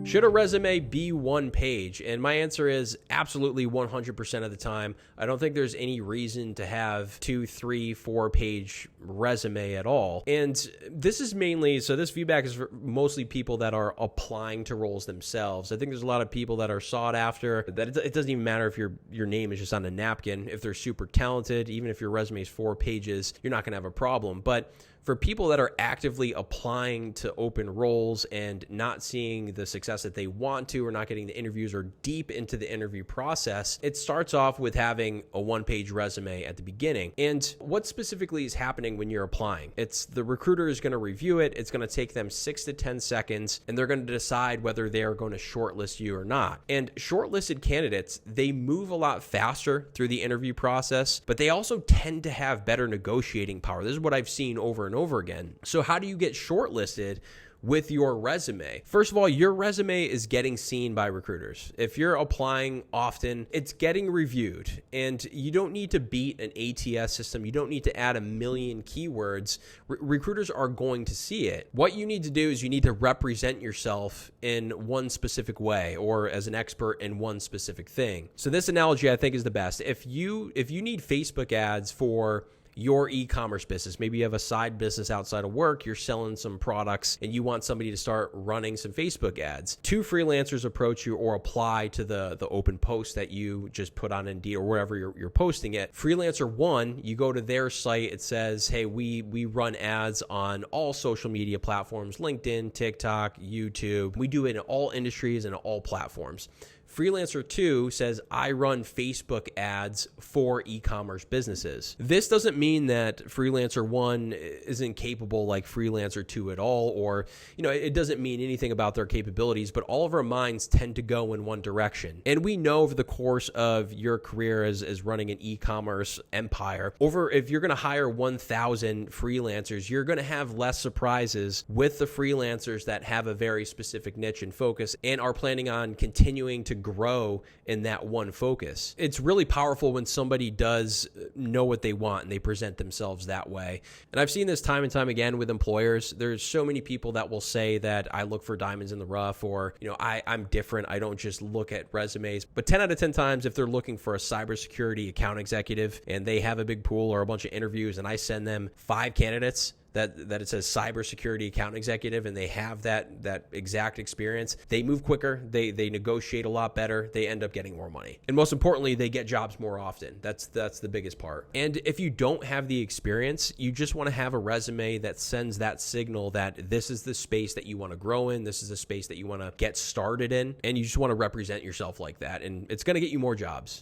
Should a resume be one page? And my answer is absolutely 100% of the time. I don't think there's any reason to have 2, 3, 4 page resume at all. And this is mainly, so this feedback is for mostly people that are applying to roles themselves. I think there's a lot of people that are sought after that it doesn't even matter if your name is just on a napkin. If they're super talented, even if your resume is 4 pages, you're not going to have a problem. But for people that are actively applying to open roles and not seeing the success that they want to, or not getting the interviews or deep into the interview process, it starts off with having a one-page resume at the beginning. And what specifically is happening when you're applying? It's the recruiter is going to review it. It's going to take them 6 to 10 seconds, and they're going to decide whether they are going to shortlist you or not. And shortlisted candidates, they move a lot faster through the interview process, but they also tend to have better negotiating power. This is what I've seen over and over again. So how do you get shortlisted with your resume? First of all, your resume is getting seen by recruiters. If you're applying often, it's getting reviewed, and you don't need to beat an ATS system. You don't need to add a million keywords. Recruiters are going to see it. What you need to do is you need to represent yourself in one specific way, or as an expert in one specific thing. So this analogy I think is the best. If you need Facebook ads for your e-commerce business. Maybe you have a side business outside of work, you're selling some products, and you want somebody to start running some Facebook ads. 2 freelancers approach you or apply to the open post that you just put on Indeed or wherever you're posting it. Freelancer 1, you go to their site, it says, hey, we run ads on all social media platforms, LinkedIn, TikTok, YouTube. We do it in all industries and all platforms. Freelancer 2 says, I run Facebook ads for e-commerce businesses. This doesn't mean that Freelancer 1 isn't capable like Freelancer 2 at all, or, it doesn't mean anything about their capabilities, but all of our minds tend to go in one direction. And we know over the course of your career as running an e-commerce empire, if you're going to hire 1,000 freelancers, you're going to have less surprises with the freelancers that have a very specific niche and focus and are planning on continuing to grow in that one focus. It's really powerful when somebody does know what they want and they present themselves that way. And I've seen this time and time again with employers. There's so many people that will say that I look for diamonds in the rough, or, I'm different. I don't just look at resumes. But 10 out of 10 times, if they're looking for a cybersecurity account executive and they have a big pool or a bunch of interviews and I send them 5 candidates that it says cybersecurity account executive and they have that exact experience, they move quicker, they negotiate a lot better, they end up getting more money. And most importantly, they get jobs more often. That's the biggest part. And if you don't have the experience, you just want to have a resume that sends that signal that this is the space that you want to grow in, this is the space that you want to get started in, and you just want to represent yourself like that, and it's going to get you more jobs.